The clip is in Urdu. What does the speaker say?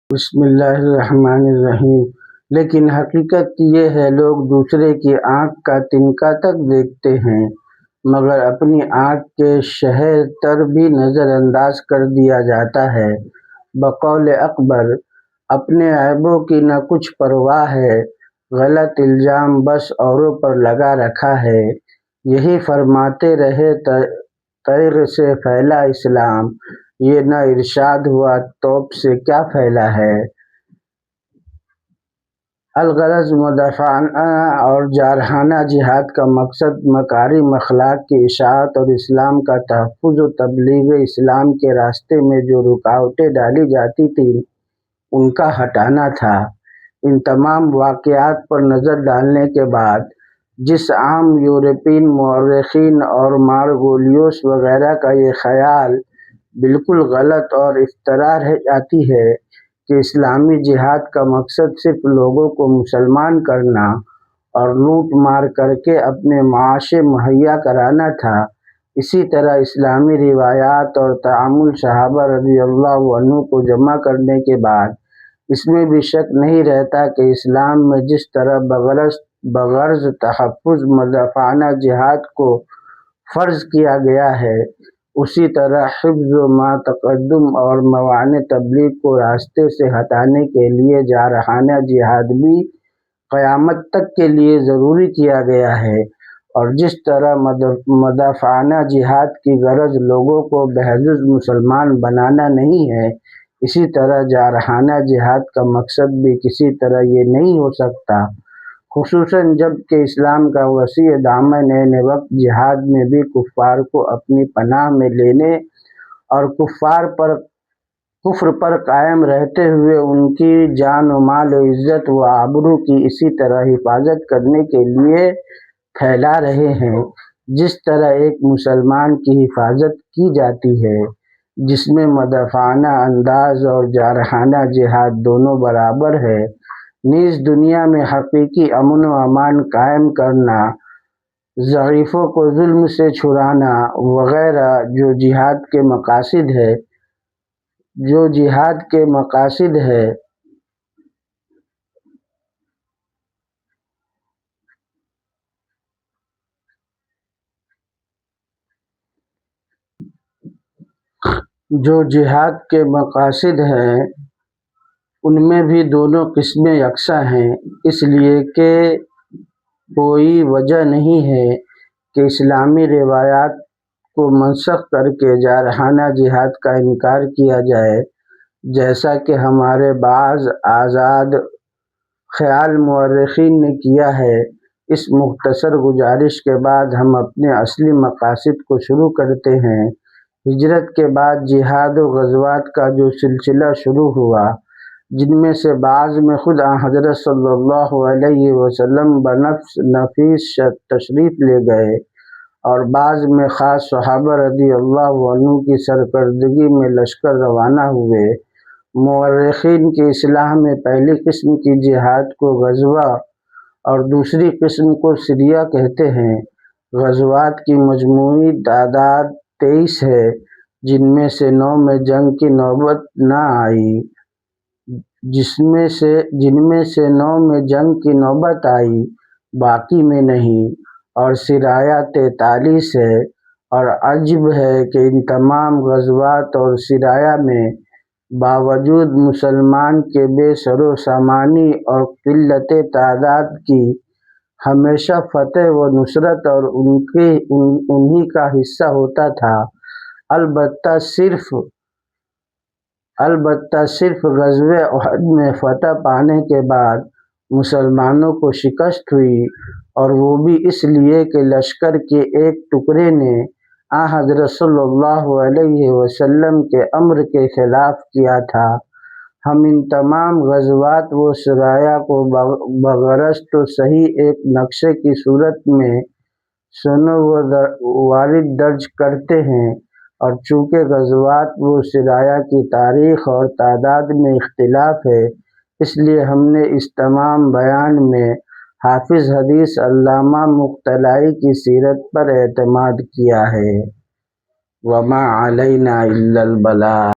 بسم اللہ الرحمن الرحیم۔ لیکن حقیقت یہ ہے لوگ دوسرے کی آنکھ کا تنکا تک دیکھتے ہیں مگر اپنی آنکھ کے شہر تر بھی نظر انداز کر دیا جاتا ہے۔ بقول اکبر اپنے عیبوں کی نہ کچھ پرواہ ہے، غلط الزام بس اوروں پر لگا رکھا ہے۔ یہی فرماتے رہے تیغ سے پھیلا اسلام، یہ نہ ارشاد ہوا توپ سے کیا پھیلا ہے۔ الغرض مدافعانہ اور جارحانہ جہاد کا مقصد مکارم اخلاق کی اشاعت اور اسلام کا تحفظ و تبلیغ اسلام کے راستے میں جو رکاوٹیں ڈالی جاتی تھیں ان کا ہٹانا تھا۔ ان تمام واقعات پر نظر ڈالنے کے بعد جس عام یورپین مورخین اور مارگولیوس وغیرہ کا یہ خیال بالکل غلط اور افتراء رہ جاتی ہے کہ اسلامی جہاد کا مقصد صرف لوگوں کو مسلمان کرنا اور لوٹ مار کر کے اپنے معاشے مہیا کرانا تھا، اسی طرح اسلامی روایات اور تعامل صحابہ رضی اللہ عنہ کو جمع کرنے کے بعد اس میں بھی شک نہیں رہتا کہ اسلام میں جس طرح بغرض تحفظ مدافعانہ جہاد کو فرض کیا گیا ہے، اسی طرح حفظ و ما تقدم اور موانع تبلیغ کو راستے سے ہٹانے کے لیے جارحانہ جہاد بھی قیامت تک کے لیے ضروری کیا گیا ہے۔ اور جس طرح مدافعانہ جہاد کی غرض لوگوں کو بہجز مسلمان بنانا نہیں ہے، اسی طرح جارحانہ جہاد کا مقصد بھی کسی طرح یہ نہیں ہو سکتا، خصوصاً جب کہ اسلام کا وسیع دامن عین وقت جہاد میں بھی کفار کو اپنی پناہ میں لینے اور کفر پر قائم رہتے ہوئے ان کی جان و مال و عزت و آبرو کی اسی طرح حفاظت کرنے کے لیے پھیلا رہے ہیں جس طرح ایک مسلمان کی حفاظت کی جاتی ہے، جس میں مدافعانہ انداز اور جارحانہ جہاد دونوں برابر ہے، نیز دنیا میں حقیقی امن و امان قائم کرنا، ضعیفوں کو ظلم سے چھڑانا وغیرہ جو جہاد کے مقاصد ہے۔ ان میں بھی دونوں قسمیں یکساں ہیں، اس لیے کہ کوئی وجہ نہیں ہے کہ اسلامی روایات کو منسوخ کر کے جارحانہ جہاد کا انکار کیا جائے، جیسا کہ ہمارے بعض آزاد خیال مورخین نے کیا ہے۔ اس مختصر گزارش کے بعد ہم اپنے اصلی مقاصد کو شروع کرتے ہیں۔ ہجرت کے بعد جہاد و غزوات کا جو سلسلہ شروع ہوا، جن میں سے بعض میں خود حضرت صلی اللہ علیہ وسلم بنفس نفیس تشریف لے گئے اور بعض میں خاص صحابہ رضی اللہ عنہ کی سرکردگی میں لشکر روانہ ہوئے۔ مورخین کی اصطلاح میں پہلی قسم کی جہاد کو غزوہ اور دوسری قسم کو سریہ کہتے ہیں۔ غزوات کی مجموعی تعداد 23 ہے، جن میں سے 9 میں جنگ کی نوبت نہ آئی، باقی میں نہیں، اور سرایا 43 ہے۔ اور عجب ہے کہ ان تمام غزوات اور سرایا میں باوجود مسلمان کے بے سر و سامانی اور قلت تعداد کی ہمیشہ فتح و نصرت اور انہی کا حصہ ہوتا تھا۔ البتہ صرف غزوہ احد میں فتح پانے کے بعد مسلمانوں کو شکست ہوئی، اور وہ بھی اس لیے کہ لشکر کے ایک ٹکڑے نے حضرت صلی اللہ علیہ وسلم کے امر کے خلاف کیا تھا۔ ہم ان تمام غزوات و سرایا کو بغرض تو صحیح ایک نقشے کی صورت میں سنو و وارد درج کرتے ہیں، اور چونکہ غزوات و سرایا کی تاریخ اور تعداد میں اختلاف ہے، اس لیے ہم نے اس تمام بیان میں حافظ حدیث علامہ مقتلائی کی سیرت پر اعتماد کیا ہے۔ وما علینا الا البلاغ۔